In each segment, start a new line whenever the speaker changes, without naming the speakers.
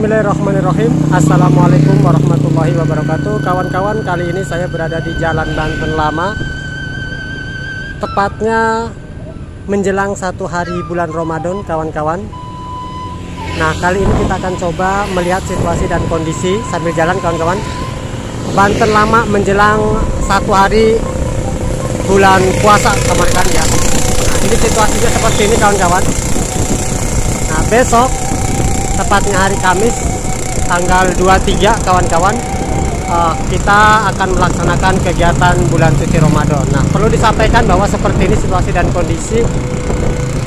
Bismillahirrahmanirrahim. Assalamualaikum warahmatullahi wabarakatuh. Kawan-kawan, kali ini saya berada di Jalan Banten Lama, tepatnya menjelang 1 hari bulan Ramadan, kawan-kawan. Nah, kali ini kita akan coba melihat situasi dan kondisi sambil jalan, kawan-kawan. Banten Lama menjelang 1 hari bulan puasa kemarin ya. Nah, ini situasinya seperti ini, kawan-kawan. Nah, besok tepatnya hari Kamis tanggal 23, kawan-kawan, kita akan melaksanakan kegiatan bulan suci Ramadan. Nah, perlu disampaikan bahwa seperti ini situasi dan kondisi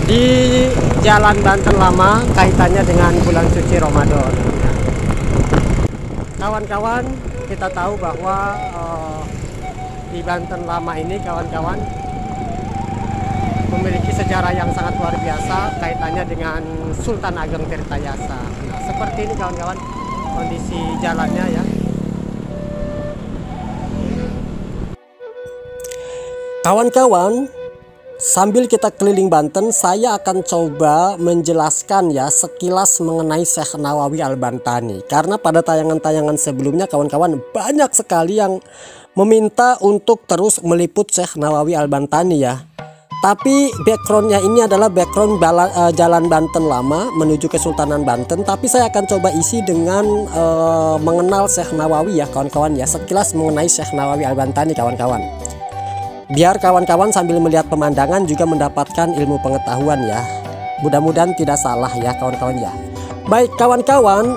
di Jalan Banten Lama kaitannya dengan bulan suci Ramadan. Kawan-kawan, kita tahu bahwa di Banten Lama ini, kawan-kawan, memiliki sejarah yang sangat luar biasa kaitannya dengan Sultan Ageng Tirtayasa. Nah, seperti ini, kawan-kawan, kondisi jalannya ya. Kawan-kawan, sambil kita keliling Banten, saya akan coba menjelaskan ya sekilas mengenai Syekh Nawawi Al-Bantani. Karena pada tayangan-tayangan sebelumnya, kawan-kawan, banyak sekali yang meminta untuk terus meliput Syekh Nawawi Al-Bantani ya. Tapi backgroundnya ini adalah background Jalan Banten Lama menuju Kesultanan Banten. Tapi saya akan coba isi dengan mengenal Syekh Nawawi ya, kawan-kawan ya. Sekilas mengenai Syekh Nawawi Al-Bantani, kawan-kawan. Biar kawan-kawan sambil melihat pemandangan juga mendapatkan ilmu pengetahuan ya. Mudah-mudahan tidak salah ya, kawan-kawan ya. Baik, kawan-kawan,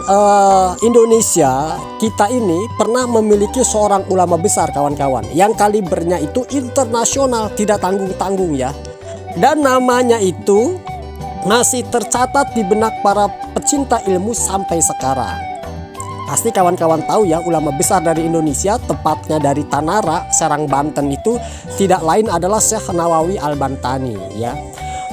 Indonesia kita ini pernah memiliki seorang ulama besar, kawan-kawan, yang kalibernya itu internasional, tidak tanggung-tanggung ya. Dan namanya itu masih tercatat di benak para pecinta ilmu sampai sekarang. Pasti kawan-kawan tahu ya, ulama besar dari Indonesia, tepatnya dari Tanara, Serang, Banten, itu tidak lain adalah Syekh Nawawi Al-Bantani ya.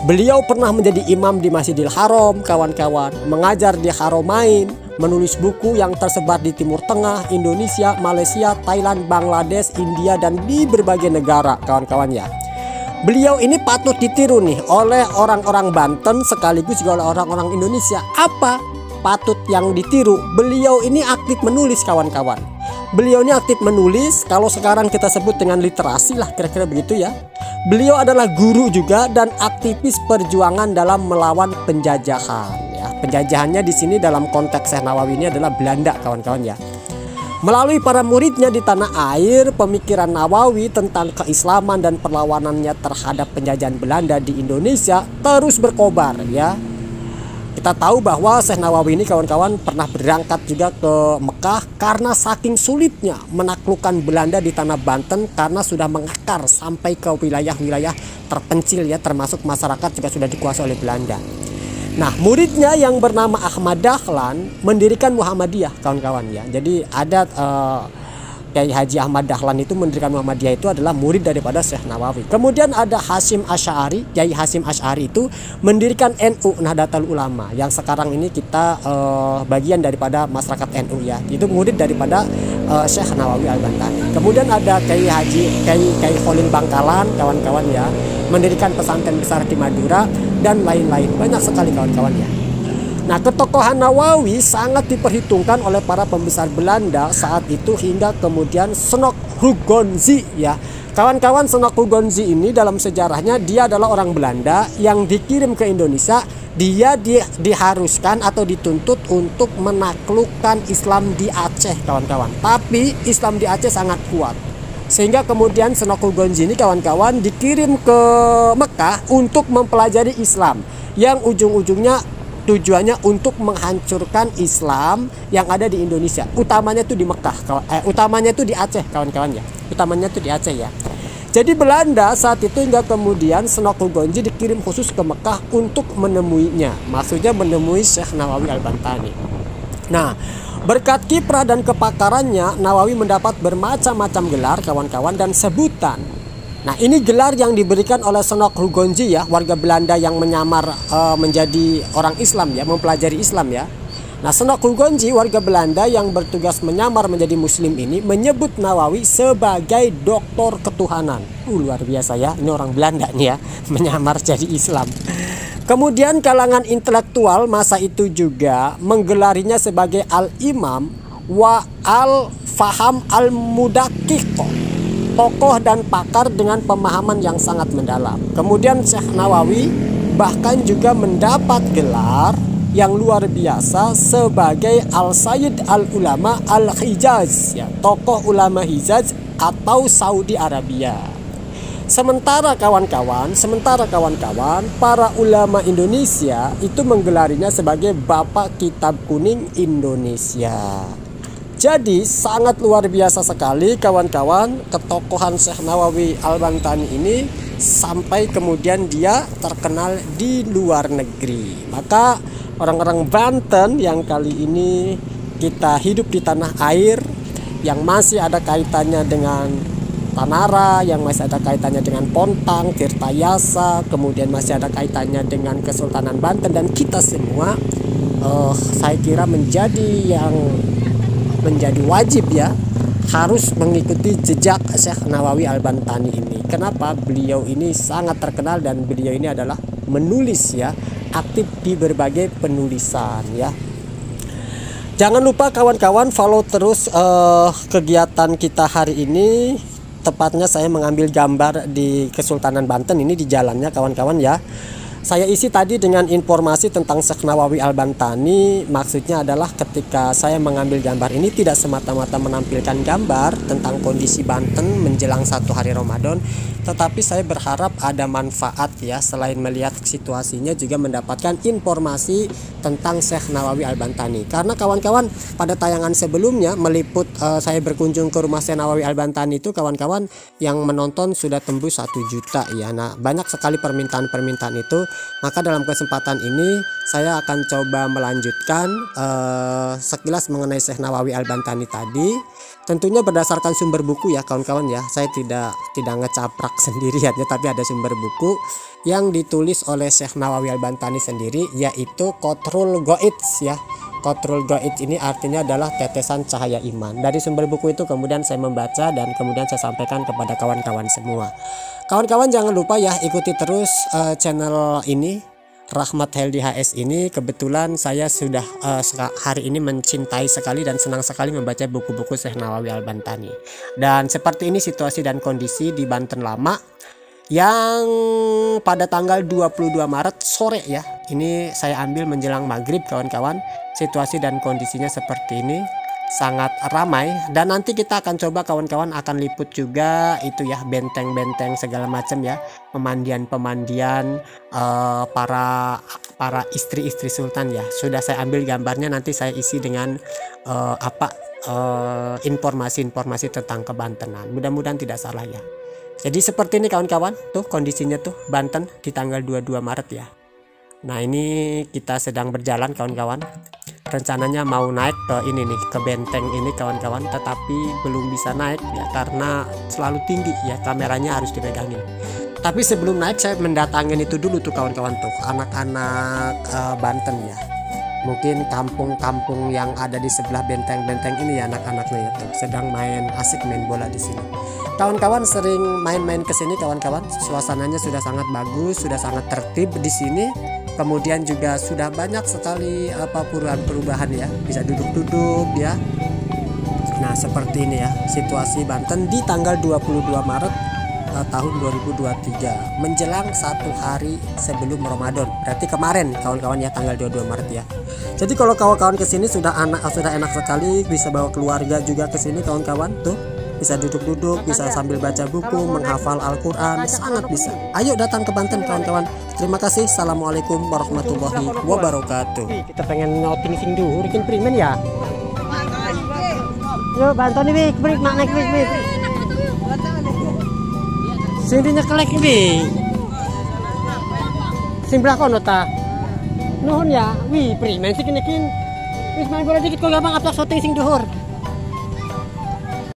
Beliau pernah menjadi imam di Masjidil Haram, kawan-kawan, mengajar di Haramain, menulis buku yang tersebar di Timur Tengah, Indonesia, Malaysia, Thailand, Bangladesh, India, dan di berbagai negara, kawan-kawan ya. Beliau ini patut ditiru nih oleh orang-orang Banten sekaligus juga oleh orang-orang Indonesia. Apa patut yang ditiru? Beliau ini aktif menulis, kawan-kawan. Beliau ini aktif menulis, kalau sekarang kita sebut dengan literasi lah, kira-kira begitu ya. Beliau adalah guru juga dan aktivis perjuangan dalam melawan penjajahan ya. Penjajahannya di sini dalam konteks Syekh Nawawi ini adalah Belanda, kawan-kawan ya. Melalui para muridnya di tanah air, pemikiran Nawawi tentang keislaman dan perlawanannya terhadap penjajahan Belanda di Indonesia terus berkobar ya. Kita tahu bahwa Syekh Nawawi ini, kawan-kawan, pernah berangkat juga ke Mekah karena saking sulitnya menaklukkan Belanda di tanah Banten karena sudah mengakar sampai ke wilayah-wilayah terpencil ya, termasuk masyarakat juga sudah dikuasai oleh Belanda. Nah, muridnya yang bernama Ahmad Dahlan mendirikan Muhammadiyah, kawan-kawan ya. Jadi ada Kiai Haji Ahmad Dahlan itu mendirikan Muhammadiyah, itu adalah murid daripada Syekh Nawawi. Kemudian ada Hasyim Asy'ari, Kiai Hasyim Asy'ari itu mendirikan NU, Nahdlatul Ulama, yang sekarang ini kita bagian daripada masyarakat NU ya. Itu murid daripada Syekh Nawawi Al-Bantani. Kemudian ada Kiai Kholil Bangkalan, kawan-kawan ya, mendirikan pesantren besar di Madura dan lain-lain. Banyak sekali, kawan-kawan ya. Nah, ketokohan Nawawi sangat diperhitungkan oleh para pembesar Belanda saat itu hingga kemudian Snok Hugonzi ya. Kawan-kawan, Snok Hugonzi ini dalam sejarahnya dia adalah orang Belanda yang dikirim ke Indonesia. Dia diharuskan atau dituntut untuk menaklukkan Islam di Aceh, kawan-kawan. Tapi Islam di Aceh sangat kuat. Sehingga kemudian Snok Hugonzi ini, kawan-kawan, dikirim ke Mekah untuk mempelajari Islam yang ujung-ujungnya tujuannya untuk menghancurkan Islam yang ada di Indonesia. Utamanya itu di Mekah, utamanya itu di Aceh, kawan-kawan ya. Utamanya itu di Aceh ya. Jadi Belanda saat itu hingga kemudian Snok Hugonzi dikirim khusus ke Mekah untuk menemuinya. Maksudnya menemui Syekh Nawawi Al-Bantani. Nah, berkat kiprah dan kepakarannya, Nawawi mendapat bermacam-macam gelar, kawan-kawan, dan sebutan. Nah, ini gelar yang diberikan oleh Snok Hugonzi ya, warga Belanda yang menyamar menjadi orang Islam ya, mempelajari Islam ya. Nah, Snok Hugonzi, warga Belanda yang bertugas menyamar menjadi Muslim ini, menyebut Nawawi sebagai doktor ketuhanan. Luar biasa ya, ini orang Belanda nih ya, menyamar jadi Islam. Kemudian kalangan intelektual masa itu juga menggelarinya sebagai al-imam wa al-faham al-mudaqiq, tokoh dan pakar dengan pemahaman yang sangat mendalam. Kemudian Syekh Nawawi bahkan juga mendapat gelar yang luar biasa sebagai Al-Sayyid Al-Ulama Al-Hijaz, ya, tokoh ulama Hijaz atau Saudi Arabia. Sementara kawan-kawan, para ulama Indonesia itu menggelarinya sebagai Bapak Kitab Kuning Indonesia. Jadi sangat luar biasa sekali kawan-kawan ketokohan Syekh Nawawi Al-Bantani ini, sampai kemudian dia terkenal di luar negeri. Maka orang-orang Banten yang kali ini kita hidup di tanah air, yang masih ada kaitannya dengan Tanara, yang masih ada kaitannya dengan Pontang, Tirtayasa, kemudian masih ada kaitannya dengan Kesultanan Banten, dan kita semua saya kira menjadi wajib ya, harus mengikuti jejak Syekh Nawawi Al-Bantani ini. Kenapa? Beliau ini sangat terkenal dan beliau ini adalah menulis ya, aktif di berbagai penulisan ya. Jangan lupa kawan-kawan follow terus kegiatan kita hari ini. Tepatnya saya mengambil gambar di Kesultanan Banten ini di jalannya kawan-kawan ya. Saya isi tadi dengan informasi tentang Syekh Nawawi Al-Bantani. Maksudnya adalah ketika saya mengambil gambar ini tidak semata-mata menampilkan gambar tentang kondisi Banten menjelang 1 hari Ramadan, tetapi saya berharap ada manfaat ya, selain melihat situasinya juga mendapatkan informasi tentang Syekh Nawawi Al-Bantani. Karena kawan-kawan pada tayangan sebelumnya meliput saya berkunjung ke rumah Syekh Nawawi Al-Bantani itu, kawan-kawan yang menonton sudah tembus 1 juta ya. Nah, banyak sekali permintaan itu. Maka dalam kesempatan ini saya akan coba melanjutkan sekilas mengenai Syekh Nawawi Al-Bantani tadi. Tentunya berdasarkan sumber buku ya kawan-kawan ya. Saya tidak ngecaprak sendirian ya, tapi ada sumber buku yang ditulis oleh Syekh Nawawi Al-Bantani sendiri, yaitu Qatrul Ghaits ya. Qatrul Ghaits ini artinya adalah tetesan cahaya iman. Dari sumber buku itu kemudian saya membaca dan kemudian saya sampaikan kepada kawan-kawan semua. Kawan-kawan jangan lupa ya, ikuti terus channel ini, Rahmat Heldi HS ini. Kebetulan saya sudah hari ini mencintai sekali dan senang sekali membaca buku-buku Syekh Nawawi Al-Bantani. Dan seperti ini situasi dan kondisi di Banten Lama yang pada tanggal 22 Maret sore ya. Ini saya ambil menjelang maghrib kawan-kawan. Situasi dan kondisinya seperti ini, sangat ramai, dan nanti kita akan coba kawan-kawan akan liput juga itu ya, benteng-benteng segala macam ya, pemandian para istri-istri sultan ya. Sudah saya ambil gambarnya, nanti saya isi dengan informasi-informasi tentang kebantenan. Mudah-mudahan tidak salah ya. Jadi seperti ini kawan-kawan, tuh kondisinya tuh Banten di tanggal 22 Maret ya. Nah, ini kita sedang berjalan kawan-kawan. Rencananya mau naik ke ini nih, ke benteng ini kawan-kawan, tetapi belum bisa naik ya karena selalu tinggi ya, kameranya harus dipegangin. Tapi sebelum naik saya mendatangin itu dulu tuh kawan-kawan, tuh anak-anak Banten ya. Mungkin kampung-kampung yang ada di sebelah benteng-benteng ini ya, anak-anaknya itu sedang asik main bola di sini. Kawan-kawan sering main-main ke sini kawan-kawan. Suasananya sudah sangat bagus, sudah sangat tertib di sini. Kemudian juga sudah banyak sekali perubahan ya, bisa duduk-duduk ya. Nah, seperti ini ya situasi Banten di tanggal 22 Maret tahun 2023 menjelang 1 hari sebelum Ramadan. Berarti kemarin kawan-kawan ya, tanggal 22 Maret ya. Jadi kalau kawan-kawan kesini sudah enak sekali, bisa bawa keluarga juga ke sini kawan-kawan, tuh bisa duduk-duduk, bisa sambil baca buku, menghafal Al-Quran, sangat bisa. Ayo datang ke Banten kawan-kawan. Terima kasih. Assalamualaikum warahmatullahi wabarakatuh. Kita pengen ngopi sing dhuwur iki primen ya. Yo Banten iki brik mak naik wis. Sing nyekelek iki. Sing belah kono ta. Nuhun ya. Wih primen sik niki. Wis main bola dikit kok gampang apal syuting sing dhuwur.